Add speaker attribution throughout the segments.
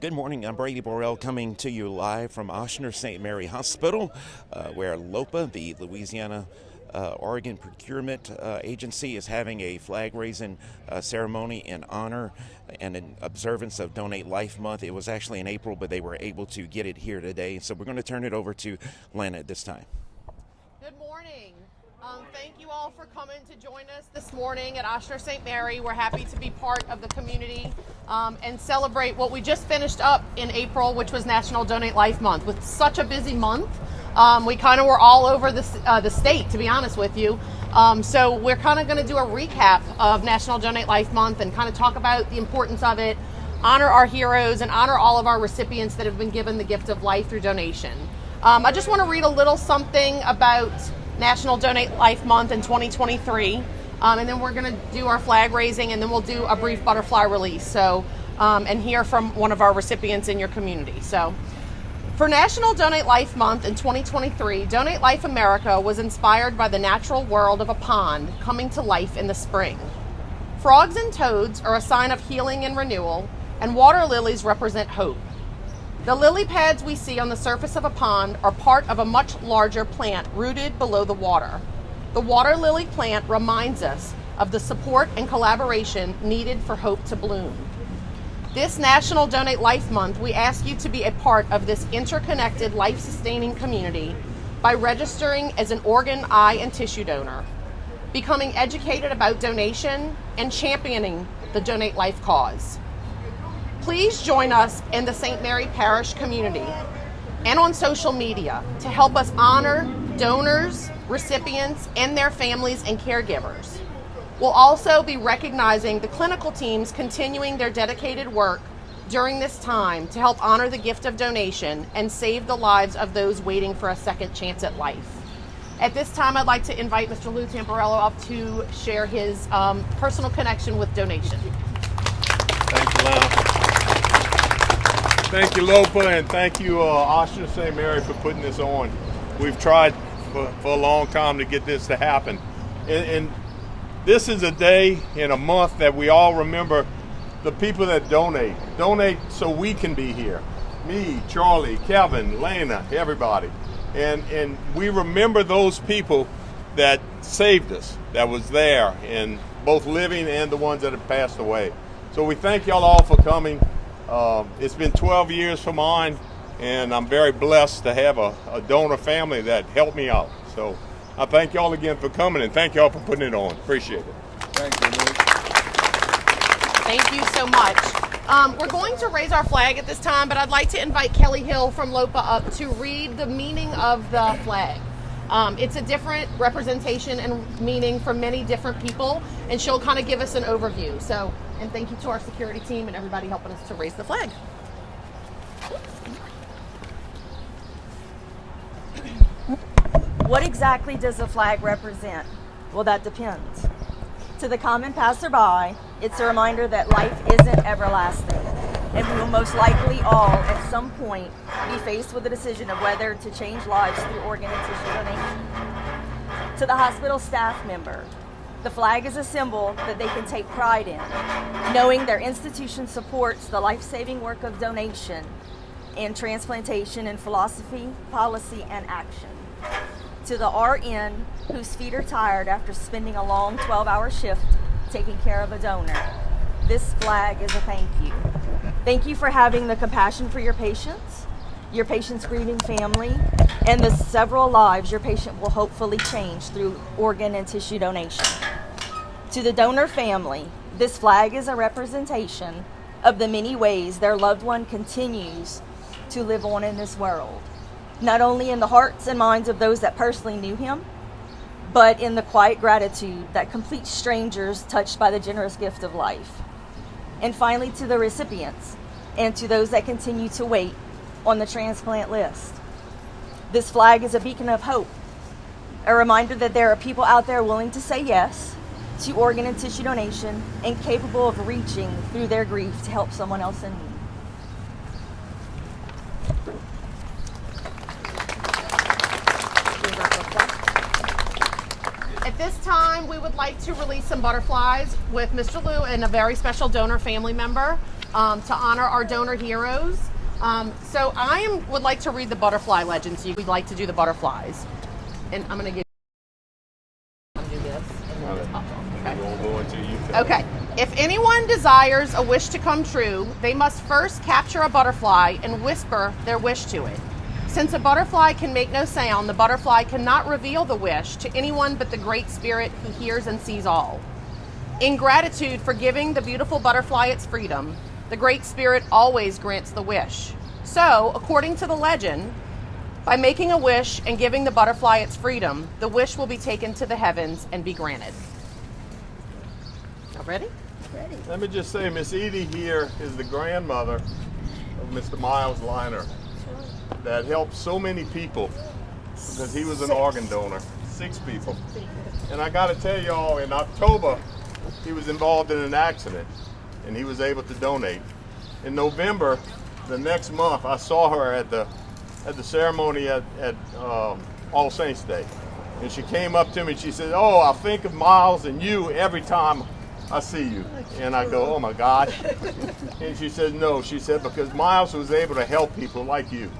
Speaker 1: Good morning. I'm Brady Borrell coming to you live from Ochsner St. Mary Hospital, where LOPA, the Louisiana Oregon Procurement Agency, is having a flag-raising ceremony in honor and in observance of Donate Life Month. It was actually in April, but they were able to get it here today. So we're going to turn it over to Lana at this time.
Speaker 2: Good morning. Thank you all for coming to join us this morning at Ochsner St. Mary. We're happy to be part of the community and celebrate what we just finished up in April, which was National Donate Life Month. With such a busy month, we kind of were all over the state, to be honest with you. So we're kind of going to do a recap of National Donate Life Month and kind of talk about the importance of it, honor our heroes, and honor all of our recipients that have been given the gift of life through donation. I just want to read a little something about National Donate Life Month in 2023, and then we're going to do our flag raising, and then we'll do a brief butterfly release, so and hear from one of our recipients in your community. So for National Donate Life Month in 2023, Donate Life America was inspired by the natural world of a pond coming to life in the spring. Frogs and toads are a sign of healing and renewal, and water lilies represent hope. The lily pads we see on the surface of a pond are part of a much larger plant rooted below the water. The water lily plant reminds us of the support and collaboration needed for hope to bloom. This National Donate Life Month, we ask you to be a part of this interconnected, life-sustaining community by registering as an organ, eye, and tissue donor, becoming educated about donation, and championing the Donate Life cause. Please join us in the St. Mary Parish community and on social media to help us honor donors, recipients, and their families and caregivers. We'll also be recognizing the clinical teams continuing their dedicated work during this time to help honor the gift of donation and save the lives of those waiting for a second chance at life. At this time, I'd like to invite Mr. Lou Tamparello up to share his personal connection with donation.
Speaker 3: Thank you, Lana. Thank you, LOPA, and thank you, Ochsner St. Mary, for putting this on. We've tried for a long time to get this to happen. And this is a day and a month that we all remember the people that donate. Donate so we can be here. Me, Charlie, Kevin, Lena, everybody. And we remember those people that saved us, that was there, and both living and the ones that have passed away. So we thank y'all all for coming. It's been 12 years for mine, and I'm very blessed to have a donor family that helped me out. So I thank y'all again for coming, and thank y'all for putting it on. Appreciate it.
Speaker 4: Thank you, Luke.
Speaker 2: Thank you so much. We're going to raise our flag at this time, but I'd like to invite Kelly Hill from LOPA up to read the meaning of the flag. It's a different representation and meaning for many different people, and she'll kind of give us an overview. So, and thank you to our security team and everybody helping us to raise the flag.
Speaker 5: What exactly does the flag represent? Well, that depends. To the common passerby, it's a reminder that life isn't everlasting, and we will most likely all, at some point, be faced with the decision of whether to change lives through organ and tissue donation. To the hospital staff member, the flag is a symbol that they can take pride in, knowing their institution supports the life-saving work of donation and transplantation in philosophy, policy, and action. To the RN whose feet are tired after spending a long 12-hour shift taking care of a donor, this flag is a thank you. Thank you for having the compassion for your patients' grieving family, and the several lives your patient will hopefully change through organ and tissue donation. To the donor family, this flag is a representation of the many ways their loved one continues to live on in this world, not only in the hearts and minds of those that personally knew him, but in the quiet gratitude that complete strangers touched by the generous gift of life. And finally, to the recipients and to those that continue to wait on the transplant list. This flag is a beacon of hope, a reminder that there are people out there willing to say yes to organ and tissue donation and capable of reaching through their grief to help someone else in need.
Speaker 2: At this time, we would like to release some butterflies with Mr. Lou and a very special donor family member. to honor our donor heroes. So I would like to read the butterfly legend to you. We'd like to do the butterflies. And I'm going to do this. Okay. If anyone desires a wish to come true, they must first capture a butterfly and whisper their wish to it. Since a butterfly can make no sound, the butterfly cannot reveal the wish to anyone but the Great Spirit who hears and sees all. In gratitude for giving the beautiful butterfly its freedom, the Great Spirit always grants the wish. So, according to the legend, by making a wish and giving the butterfly its freedom, the wish will be taken to the heavens and be granted. Y'all ready?
Speaker 5: Ready.
Speaker 3: Let me just say, Miss Edie here is the grandmother of Mr. Miles Liner that helped so many people because he was an organ donor. 6 people. And I got to tell y'all, in October, he was involved in an accident and he was able to donate. In November, the next month, I saw her at the ceremony at All Saints Day. And she came up to me and she said, "Oh, I think of Miles and you every time I see you." And I go, "Oh my gosh." And she said, "No," she said, "because Miles was able to help people like you."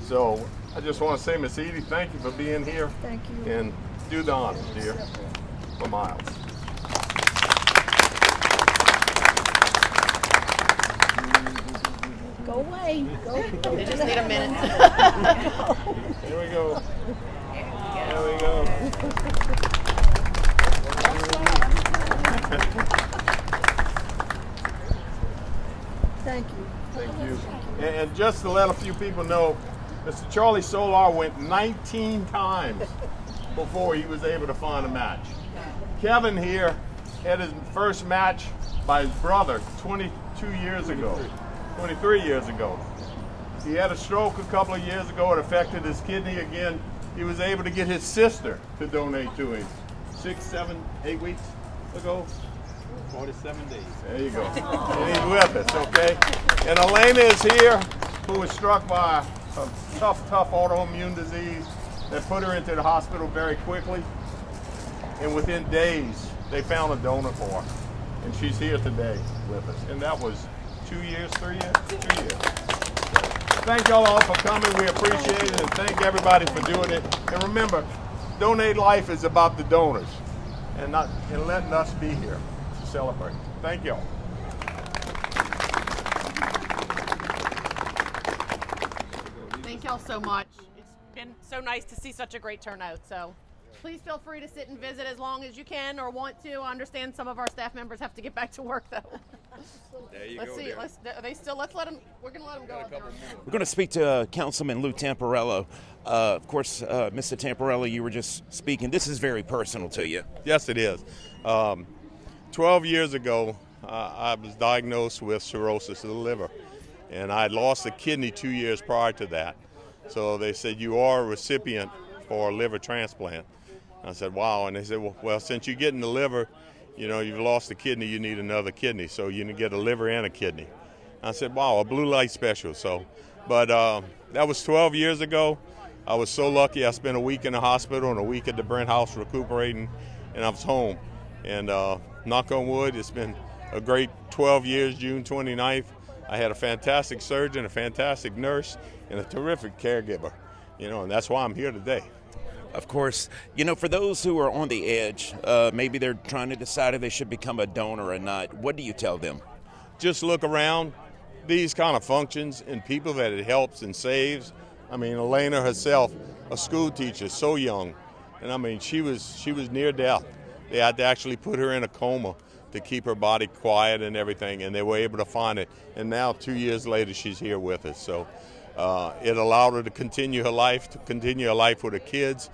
Speaker 3: So I just want to say, Miss Edie, thank you for being here.
Speaker 5: Thank you.
Speaker 3: And do the honors, dear, for Miles.
Speaker 5: Go away. Go.
Speaker 2: They just need a minute.
Speaker 3: Here we go. There we go.
Speaker 5: Thank you.
Speaker 3: Thank you. And just to let a few people know, Mr. Charlie Solar went 19 times before he was able to find a match. Kevin here had his first match by his brother 23 years ago. He had a stroke a couple of years ago. It affected his kidney again. He was able to get his sister to donate to him 6, 7, 8 weeks ago.
Speaker 4: 47 days.
Speaker 3: There you go. And he's with us, okay? And Elena is here, who was struck by a tough autoimmune disease that put her into the hospital very quickly. And within days, they found a donor for her. And she's here today with us. And that was 2 years, 3 years? 2 years. Thank y'all all for coming. We appreciate it. And thank everybody for doing it. And remember, Donate Life is about the donors and letting us be here to celebrate. Thank y'all.
Speaker 2: Thank y'all so much. It's been so nice to see such a great turnout. So please feel free to sit and visit as long as you can or want to. I understand some of our staff members have to get back to work though.
Speaker 4: There you
Speaker 2: Let's
Speaker 4: go.
Speaker 2: see. Let's let them. We're going to let them go. Out there.
Speaker 1: We're going to speak to Councilman Lou Tamparello. Of course, Mr. Tamparello, you were just speaking. This is very personal to you.
Speaker 3: Yes, it is. 12 years ago, I was diagnosed with cirrhosis of the liver, and I had lost a kidney 2 years prior to that. So they said, "You are a recipient for a liver transplant." I said, "Wow." And they said, well, since you're getting the liver, you've lost a kidney, you need another kidney. So you can get a liver and a kidney. I said, "Wow, a blue light special." But that was 12 years ago. I was so lucky. I spent a week in the hospital and a week at the Brent House recuperating, and I was home. And knock on wood, it's been a great 12 years, June 29th. I had a fantastic surgeon, a fantastic nurse, and a terrific caregiver, and that's why I'm here today.
Speaker 1: Of course, for those who are on the edge, maybe they're trying to decide if they should become a donor or not. What do you tell them?
Speaker 3: Just look around these kind of functions and people that it helps and saves. I mean, Elena herself, a school teacher, so young, and I mean, she was near death. They had to actually put her in a coma to keep her body quiet and everything, and they were able to find it. And now, 2 years later, she's here with us. So it allowed her to continue her life with her kids.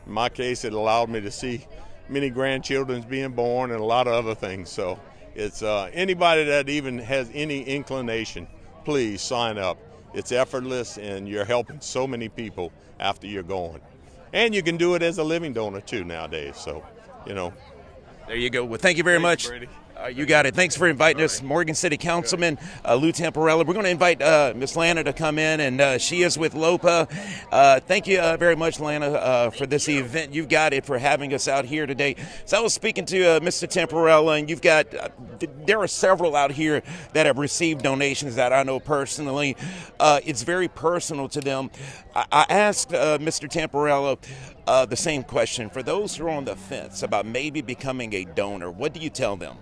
Speaker 3: In my case, it allowed me to see many grandchildren being born and a lot of other things. So it's anybody that even has any inclination, please sign up. It's effortless, and you're helping so many people after you're gone. And you can do it as a living donor, too, nowadays. So,
Speaker 1: There you go. Well, thank you very much.
Speaker 3: Brady.
Speaker 1: You got it. Thanks for inviting us, Morgan City Councilman Lou Tamparella. We're going to invite Miss Lana to come in, and she is with LOPA. Thank you very much, Lana, for this event. You've got it, for having us out here today. So I was speaking to Mr. Tamparella, and you've got there are several out here that have received donations that I know personally. It's very personal to them. I asked Mr. Tamparella the same question. For those who are on the fence about maybe becoming a donor, what do you tell them?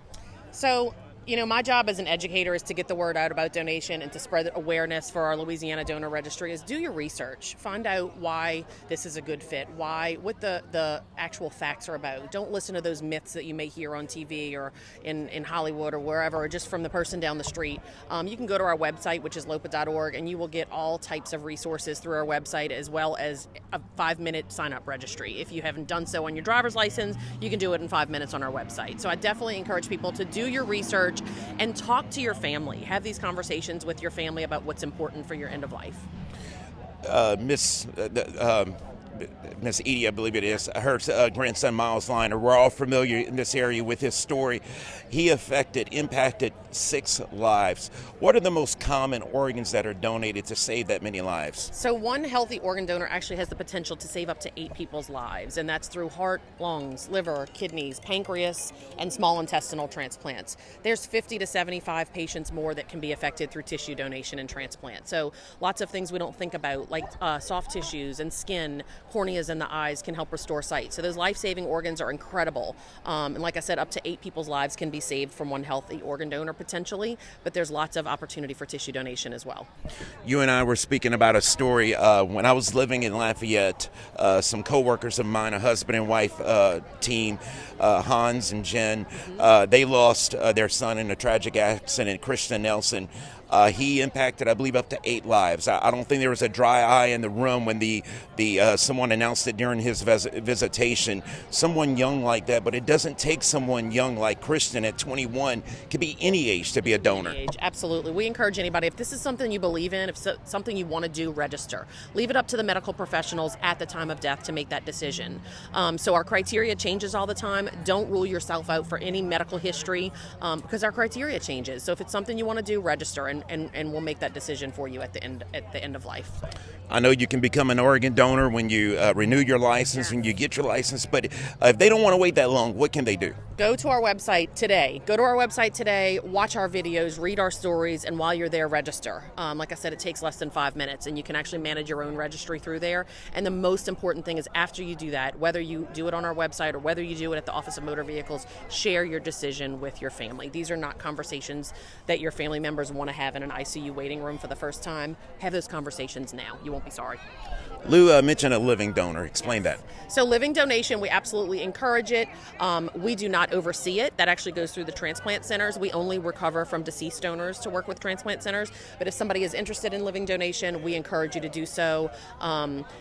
Speaker 6: So, my job as an educator is to get the word out about donation and to spread awareness for our Louisiana donor registry. Is do your research. Find out why this is a good fit, what the actual facts are about. Don't listen to those myths that you may hear on TV or in Hollywood or wherever, or just from the person down the street. You can go to our website, which is lopa.org, and you will get all types of resources through our website, as well as a 5-minute sign-up registry. If you haven't done so on your driver's license, you can do it in 5 minutes on our website. So I definitely encourage people to do your research and talk to your family. Have these conversations with your family about what's important for your end of life. Miss Edie, I believe it is, her grandson Miles Liner, we're all familiar in this area with his story. He impacted 6 lives. What are the most common organs that are donated to save that many lives? So one healthy organ donor actually has the potential to save up to 8 people's lives, and that's through heart, lungs, liver, kidneys, pancreas, and small intestinal transplants. There's 50 to 75 patients more that can be affected through tissue donation and transplant. So lots of things we don't think about, like soft tissues and skin, corneas in the eyes can help restore sight. So those life-saving organs are incredible. And like I said, up to 8 people's lives can be saved from one healthy organ donor potentially, but there's lots of opportunity for tissue donation as well.
Speaker 1: You and I were speaking about a story when I was living in Lafayette. Some co-workers of mine, a husband and wife team, Hans and Jen, they lost their son in a tragic accident, Christian Nelson. He impacted, I believe, up to 8 lives. I don't think there was a dry eye in the room when someone announced it during his visitation. Someone young like that, but it doesn't take someone young like Christian at 21, could be any age, to be a donor.
Speaker 6: Any age, absolutely. We encourage anybody, if this is something you believe in, if something you want to do, register. Leave it up to the medical professionals at the time of death to make that decision. So our criteria changes all the time. Don't rule yourself out for any medical history because our criteria changes. So if it's something you want to do, register, and we'll make that decision for you at the end of life.
Speaker 1: I know you can become an organ donor when you renew your license, when you get your license, but if they don't want to wait that long, what can they do?
Speaker 6: Go to our website today. Watch our videos, read our stories, and while you're there, register. Like I said, it takes less than 5 minutes, and you can actually manage your own registry through there. And the most important thing is after you do that, whether you do it on our website or whether you do it at the Office of Motor Vehicles, share your decision with your family. These are not conversations that your family members want to have in an ICU waiting room for the first time. Have those conversations now. You won't be sorry.
Speaker 1: Lou mentioned a living donor. Explain that.
Speaker 6: So living donation, we absolutely encourage it. We do not oversee it. That actually goes through the transplant centers. We only recover from deceased donors to work with transplant centers. But if somebody is interested in living donation, we encourage you to do so.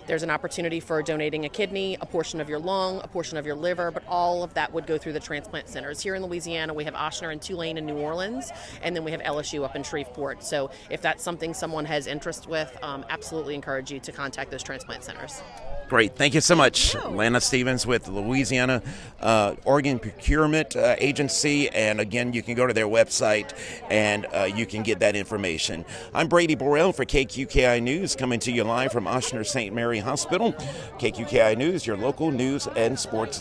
Speaker 6: There's an opportunity for donating a kidney, a portion of your lung, a portion of your liver, but all of that would go through the transplant centers. Here in Louisiana, we have Ochsner and Tulane in New Orleans, and then we have LSU up in Shreveport. So if that's something someone has interest with, absolutely encourage you to contact those transplant centers.
Speaker 1: Great. Thank you so much. Lana Stevens with Louisiana Organ Procurement Agency. And again, you can go to their website and you can get that information. I'm Brady Borrell for KQKI News, coming to you live from Ochsner St. Mary Hospital. KQKI News, your local news and sports